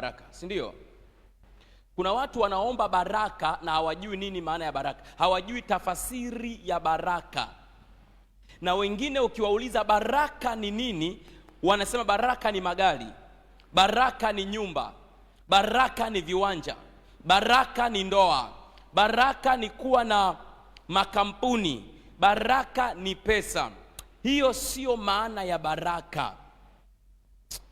baraka, si ndio? Kuna watu wanaomba baraka na hawajui nini maana ya baraka, hawajui tafasiri ya baraka. Na wengine ukiwauliza baraka ni nini, wanasema baraka ni magari, baraka ni nyumba, baraka ni viwanja, baraka ni ndoa, baraka ni kuwa na makampuni, baraka ni pesa. Hiyo sio maana ya baraka.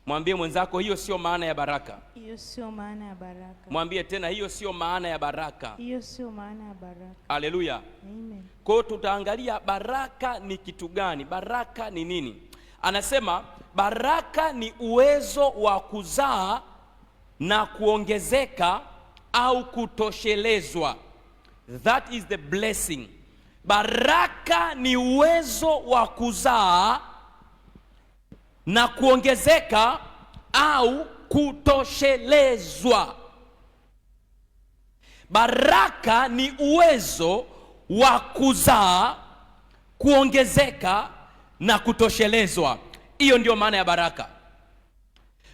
Mwambie mwenzako hiyo sio maana ya baraka. Hiyo sio maana ya baraka. Mwambie tena hiyo sio maana ya baraka. Hiyo sio maana ya baraka. Haleluya. Amen. Kwa hiyo tutaangalia baraka ni kitu gani? Baraka ni nini? Anasema baraka ni uwezo wa kuzaa na kuongezeka au kutoshelezwa. That is the blessing. Baraka ni uwezo wa kuzaa na kuongezeka au kutoshelezwa. Baraka ni uwezo wa kuzaa, kuongezeka na kutoshelezwa. Hiyo ndio maana ya baraka.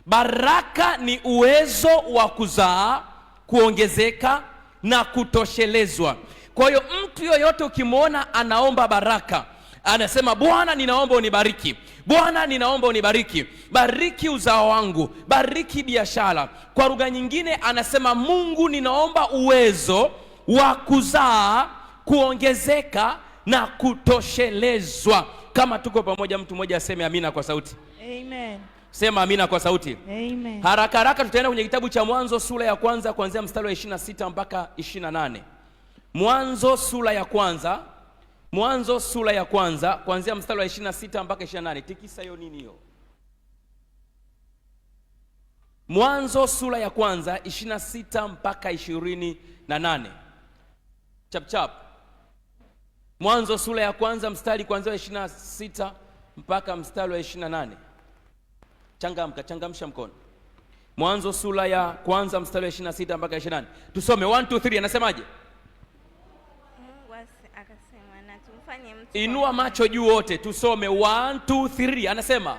Baraka ni uwezo wa kuzaa, kuongezeka na kutoshelezwa. Kwa hiyo mtu yoyote ukimwona anaomba baraka, anasema Bwana ninaomba unibariki, Bwana ninaomba unibariki, bariki uzao wangu, bariki biashara. Kwa lugha nyingine anasema Mungu ninaomba uwezo wa kuzaa, kuongezeka na kutoshelezwa. Kama tuko pamoja, mtu mmoja aseme amina kwa sauti. Amen. Sema amina kwa sauti. Amen. Haraka haraka tutaenda kwenye kitabu cha Mwanzo sura ya kwanza kuanzia mstari wa 26 mpaka 28. Mwanzo sura ya kwanza, Mwanzo sura ya kwanza kuanzia mstari wa 26 mpaka 28. Tikisa hiyo nini hiyo? Mwanzo sura ya kwanza 26 mpaka 28. Chap chap. Mwanzo sura ya kwanza mstari kuanzia wa 26 mpaka mstari wa 28. Changamka, changamsha mkono. Mwanzo sura ya kwanza mstari wa 26 mpaka 28. Tusome 1 2 3. Anasemaje? Mungu akasema na tumfanye mtu. Inua macho juu wote. Tusome 1 2 3. Anasema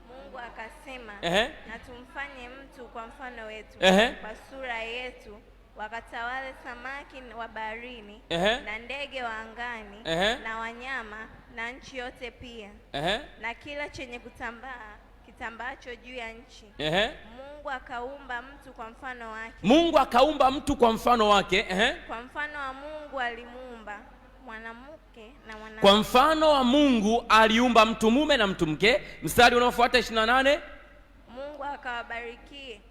Mungu akasema na tumfanye mtu kwa mfano wetu, kwa sura yetu, wakatawale samaki wa baharini na ndege wa angani na wanyama na nchi yote pia na kila chenye kutambaa kitambacho juu ya nchi. Mungu akaumba mtu kwa mfano wake. Mungu akaumba mtu kwa mfano wake. Kwa mfano wa Mungu alimuumba, mwanamke na mwanamke. Kwa mfano wa Mungu aliumba mtu, mume na mtu mke. Mstari unaofuata 28. Mungu akawabarikie